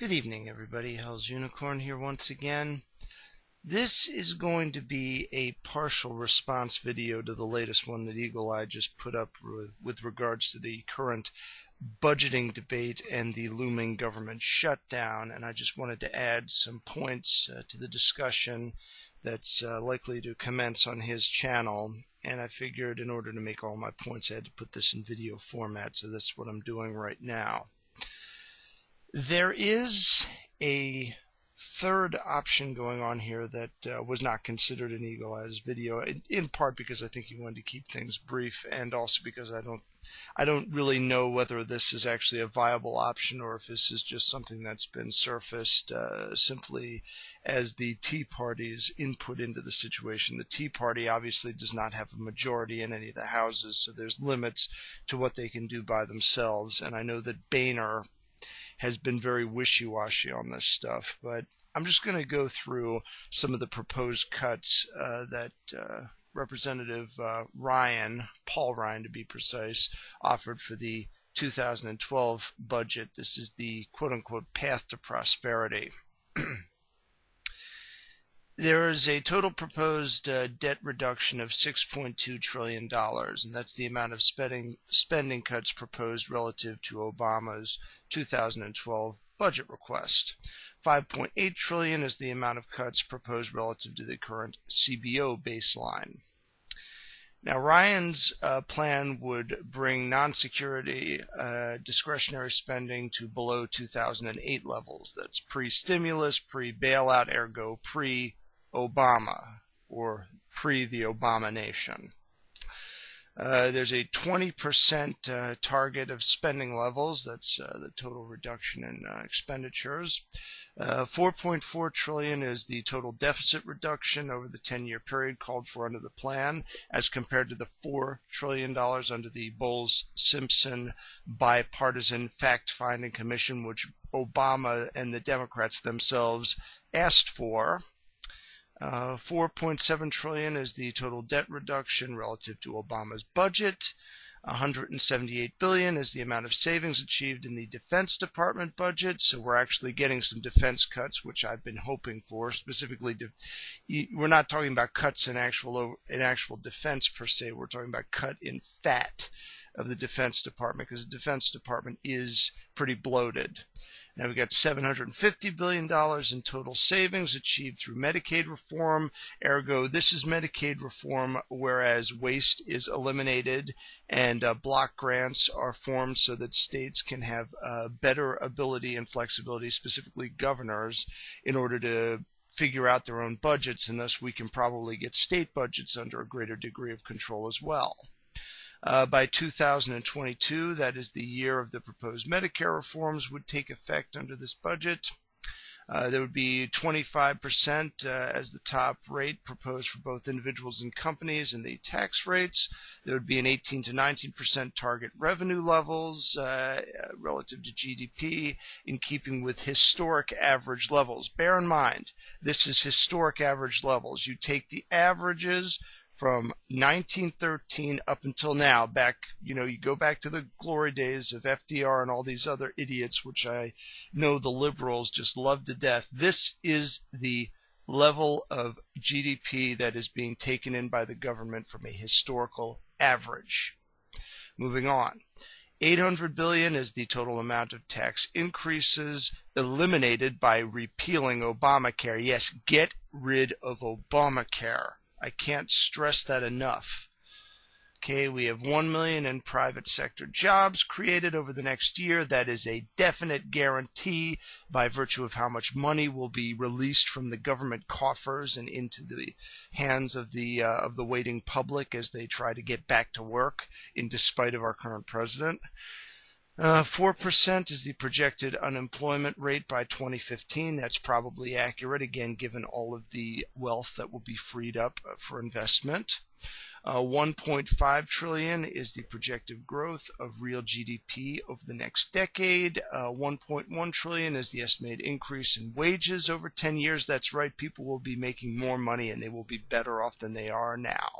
Good evening, everybody. Hell's Unicorn here once again. This is going to be a partial response video to the latest one that Eagle Eye just put up with regards to the current budgeting debate and the looming government shutdown, and I just wanted to add some points to the discussion that's likely to commence on his channel, and I figured in order to make all my points I had to put this in video format, so that's what I'm doing right now. There is a third option going on here that was not considered in Eagle Eye's video, in part because I think he wanted to keep things brief, and also because I don't really know whether this is actually a viable option or if this is just something that's been surfaced simply as the Tea Party's input into the situation. The Tea Party obviously does not have a majority in any of the houses, so there's limits to what they can do by themselves, and I know that Boehner has been very wishy-washy on this stuff, but I'm just going to go through some of the proposed cuts that Representative Paul Ryan to be precise, offered for the 2012 budget. This is the quote-unquote path to prosperity. There is a total proposed debt reduction of $6.2 trillion, and that's the amount of spending cuts proposed relative to Obama's 2012 budget request. $5.8 trillion is the amount of cuts proposed relative to the current CBO baseline. Now, Ryan's plan would bring non-security discretionary spending to below 2008 levels. That's pre-stimulus, pre-bailout, ergo pre-Obama, or pre-the Obama nation. There's a 20% target of spending levels. That's the total reduction in expenditures. $4.4 trillion is the total deficit reduction over the 10-year period called for under the plan, as compared to the $4 trillion under the Bowles-Simpson bipartisan fact-finding commission, which Obama and the Democrats themselves asked for. $4.7 trillion is the total debt reduction relative to Obama's budget. $178 billion is the amount of savings achieved in the Defense Department budget, so we're actually getting some defense cuts, which I've been hoping for. Specifically, we're not talking about cuts in actual defense per se. We're talking about cut in fat of the Defense Department, because the Defense Department is pretty bloated. Now we've got $750 billion in total savings achieved through Medicaid reform. Ergo, this is Medicaid reform, whereas waste is eliminated and block grants are formed so that states can have better ability and flexibility, specifically governors, in order to figure out their own budgets, and thus we can probably get state budgets under a greater degree of control as well. By 2022, that is the year of the proposed Medicare reforms, would take effect under this budget. There would be 25% as the top rate proposed for both individuals and companies in the tax rates. There would be an 18 to 19% target revenue levels relative to GDP, in keeping with historic average levels. Bear in mind, this is historic average levels. You take the averages from 1913 up until now, you go back to the glory days of FDR and all these other idiots, which I know the liberals just love to death. This is the level of GDP that is being taken in by the government from a historical average. Moving on. $800 billion is the total amount of tax increases eliminated by repealing Obamacare. Yes, get rid of Obamacare. I can't stress that enough. Okay, we have 1 million in private sector jobs created over the next year. That is a definite guarantee by virtue of how much money will be released from the government coffers and into the hands of the waiting public as they try to get back to work, in despite of our current president. 4% is the projected unemployment rate by 2015. That's probably accurate, again, given all of the wealth that will be freed up for investment. 1.5 trillion is the projected growth of real GDP over the next decade. 1.1 trillion is the estimated increase in wages over 10 years. That's right, people will be making more money and they will be better off than they are now.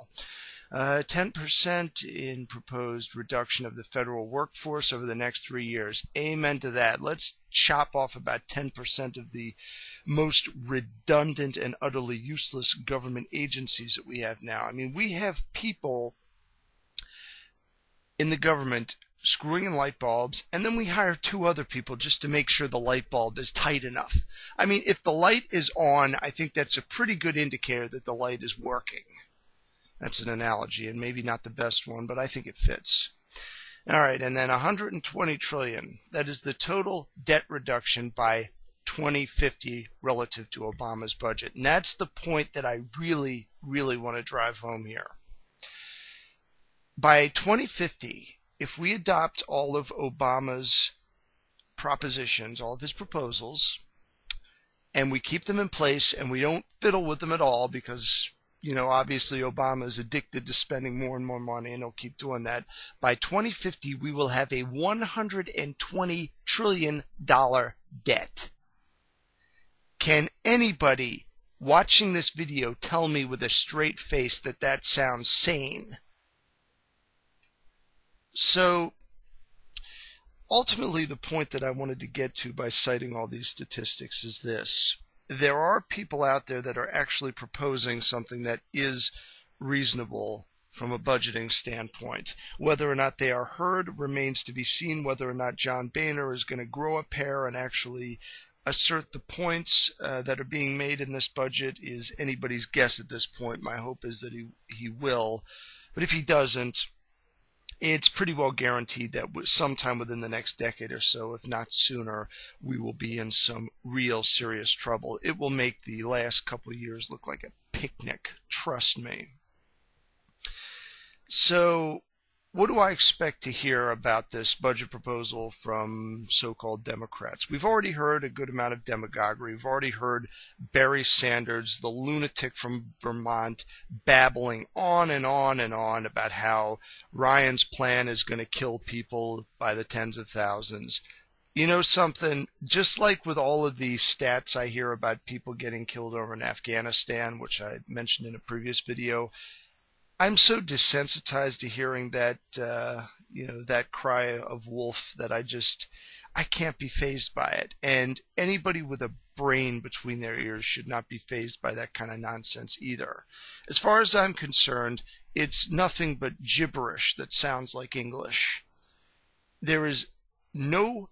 10% in proposed reduction of the federal workforce over the next 3 years. Amen to that. Let's chop off about 10% of the most redundant and utterly useless government agencies that we have now. I mean, we have people in the government screwing in light bulbs, and then we hire 2 other people just to make sure the light bulb is tight enough. I mean, if the light is on, I think that's a pretty good indicator that the light is working. That's an analogy, and maybe not the best one, but I think it fits. All right, and then 120 trillion. That is the total debt reduction by 2050 relative to Obama's budget. And that's the point that I really, really want to drive home here. By 2050, if we adopt all of Obama's propositions, all of his proposals, and we keep them in place and we don't fiddle with them at all because, obviously Obama is addicted to spending more and more money and he'll keep doing that. By 2050, we will have a $120 trillion debt. Can anybody watching this video tell me with a straight face that that sounds sane? So, ultimately, the point that I wanted to get to by citing all these statistics is this. There are people out there that are actually proposing something that is reasonable from a budgeting standpoint. Whether or not they are heard remains to be seen. Whether or not John Boehner is going to grow a pair and actually assert the points that are being made in this budget is anybody's guess at this point. My hope is that he will. But if he doesn't, it's pretty well guaranteed that sometime within the next decade or so, if not sooner, we will be in some real serious trouble. It will make the last couple of years look like a picnic, trust me. So, what do I expect to hear about this budget proposal from so-called Democrats? We've already heard a good amount of demagoguery. We've already heard Barry Sanders, the lunatic from Vermont, babbling on and on and on about how Ryan's plan is going to kill people by the tens of thousands. You know something? Just like with all of the stats I hear about people getting killed over in Afghanistan, which I mentioned in a previous video, I'm so desensitized to hearing that, that cry of wolf that I can't be fazed by it. And anybody with a brain between their ears should not be fazed by that kind of nonsense either. As far as I'm concerned, it's nothing but gibberish that sounds like English. There is no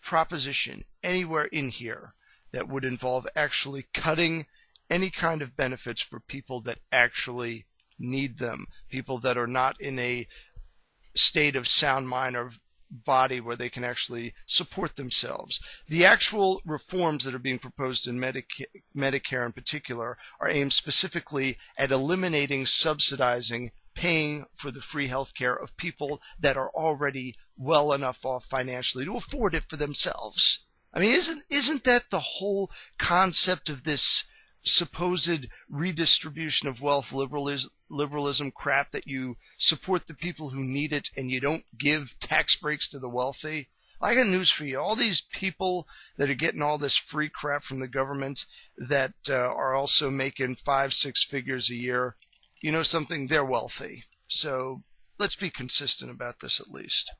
proposition anywhere in here that would involve actually cutting any kind of benefits for people that actually need them, people that are not in a state of sound mind or body where they can actually support themselves. The actual reforms that are being proposed in Medicare in particular are aimed specifically at eliminating subsidizing, paying for the free health care of people that are already well enough off financially to afford it for themselves. I mean, isn't that the whole concept of this supposed redistribution of wealth liberalism crap, that you support the people who need it and you don't give tax breaks to the wealthy? I got news for you. All these people that are getting all this free crap from the government that are also making 5-6 figures a year, you know something? They're wealthy. So let's be consistent about this at least.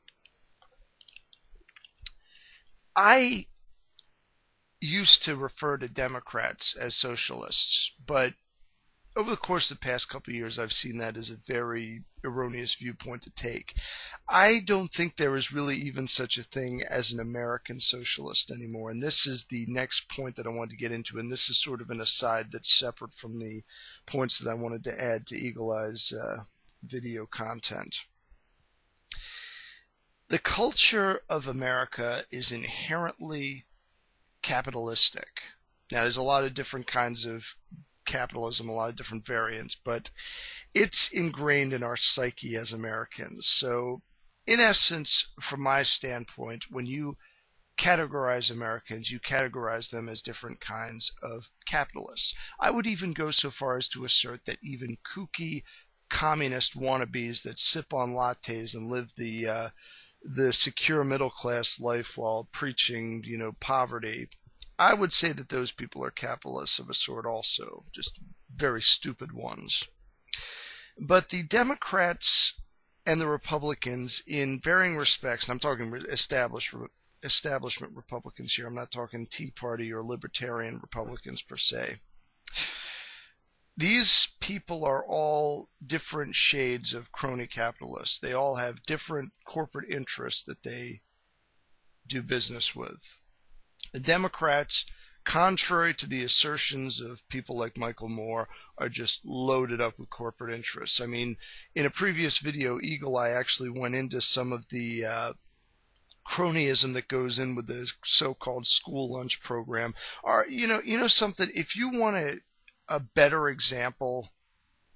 I used to refer to Democrats as socialists, but over the course of the past couple of years, I've seen that as a very erroneous viewpoint to take. I don't think there is really even such a thing as an American socialist anymore, and this is the next point that I wanted to get into, and this is sort of an aside that's separate from the points that I wanted to add to Eagle Eye's video content. The culture of America is inherently capitalistic. Now, there's a lot of different kinds of capitalism, a lot of different variants, but it's ingrained in our psyche as Americans. So, in essence, from my standpoint, when you categorize Americans, you categorize them as different kinds of capitalists. I would even go so far as to assert that even kooky communist wannabes that sip on lattes and live the secure middle class life while preaching, poverty, I would say that those people are capitalists of a sort also, just very stupid ones. But the Democrats and the Republicans, in varying respects, and I'm talking establishment Republicans here, I'm not talking Tea Party or Libertarian Republicans per se. These people are all different shades of crony capitalists. They all have different corporate interests that they do business with. The Democrats, contrary to the assertions of people like Michael Moore, are just loaded up with corporate interests. I mean, in a previous video, Eagle Eye actually went into some of the cronyism that goes in with the so-called school lunch program. You know something, if you want a better example,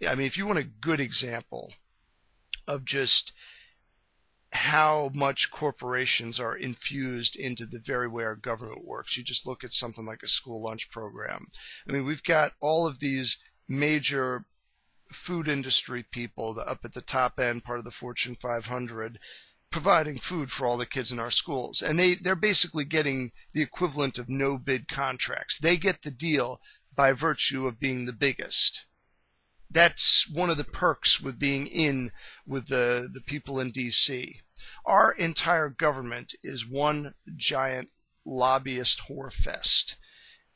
I mean, if you want a good example of just how much corporations are infused into the very way our government works, you just look at something like a school lunch program. I mean, we've got all of these major food industry people up at the top end, part of the Fortune 500, providing food for all the kids in our schools. And they're basically getting the equivalent of no-bid contracts. They get the deal by virtue of being the biggest. That's one of the perks with being in with the people in D.C. Our entire government is one giant lobbyist whore fest.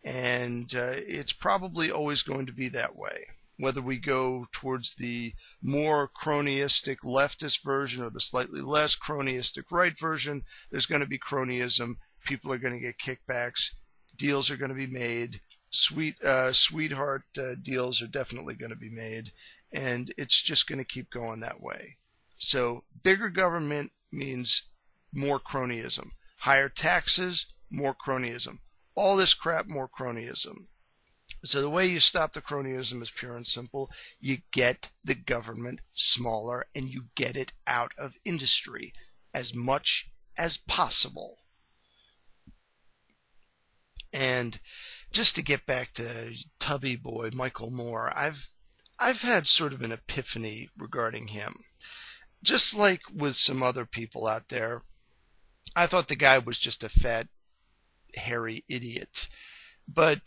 And it's probably always going to be that way. Whether we go towards the more cronyistic leftist version or the slightly less cronyistic right version, there's going to be cronyism. People are going to get kickbacks. Deals are going to be made. Sweetheart deals are definitely going to be made, and it's just going to keep going that way. So bigger government means more cronyism. Higher taxes, more cronyism. All this crap, more cronyism. So the way you stop the cronyism is pure and simple. You get the government smaller, and you get it out of industry as much as possible. And just to get back to Tubby Boy, Michael Moore, I've had sort of an epiphany regarding him. Just like with some other people out there, I thought the guy was just a fat, hairy idiot. But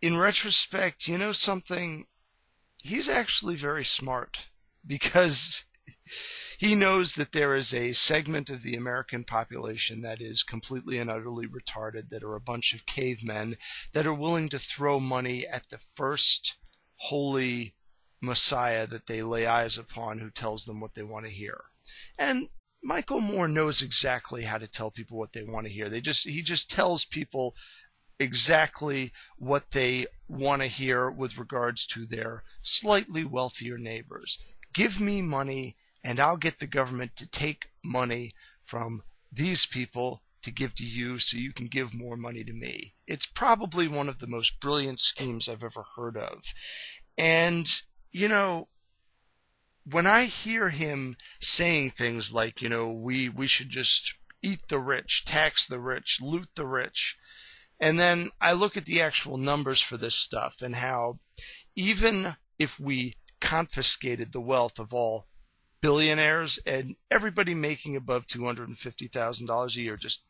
in retrospect, you know something? He's actually very smart, because he knows that there is a segment of the American population that is completely and utterly retarded, that are a bunch of cavemen that are willing to throw money at the first holy messiah that they lay eyes upon, who tells them what they want to hear. And Michael Moore knows exactly how to tell people what they want to hear. He just tells people exactly what they want to hear with regards to their slightly wealthier neighbors. Give me money, and I'll get the government to take money from these people to give to you so you can give more money to me. It's probably one of the most brilliant schemes I've ever heard of. And, you know, when I hear him saying things like, you know, we should just eat the rich, tax the rich, loot the rich, and then I look at the actual numbers for this stuff and how even if we confiscated the wealth of all billionaires and everybody making above $250,000 a year, just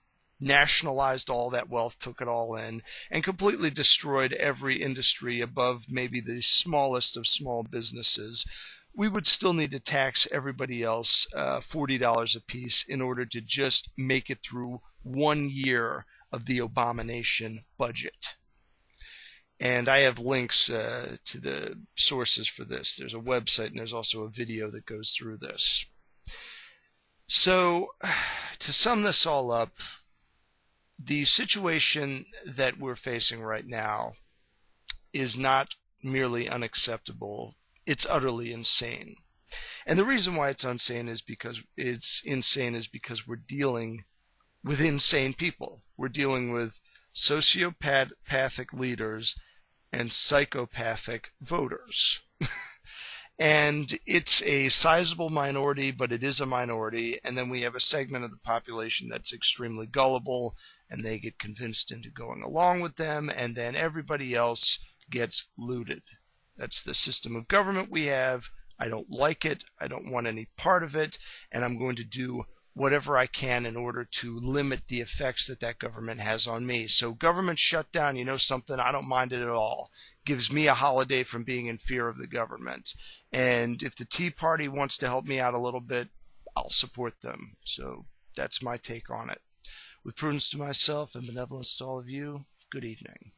nationalized all that wealth, took it all in, and completely destroyed every industry above maybe the smallest of small businesses, we would still need to tax everybody else $40 a piece in order to just make it through 1 year of the abomination budget. And I have links to the sources for this. There's a website and there's also a video that goes through this. So, to sum this all up, the situation that we're facing right now is not merely unacceptable, it's utterly insane. And the reason why it's insane is because we're dealing with insane people. We're dealing with sociopathic leaders and psychopathic voters. And it's a sizable minority, but it is a minority. And then we have a segment of the population that's extremely gullible, and they get convinced into going along with them, and then everybody else gets looted. That's the system of government we have. I don't like it. I don't want any part of it. And I'm going to do whatever I can in order to limit the effects that that government has on me. So government shutdown, you know something, I don't mind it at all. Gives me a holiday from being in fear of the government. And if the Tea Party wants to help me out a little bit, I'll support them. So that's my take on it. With prudence to myself and benevolence to all of you, good evening.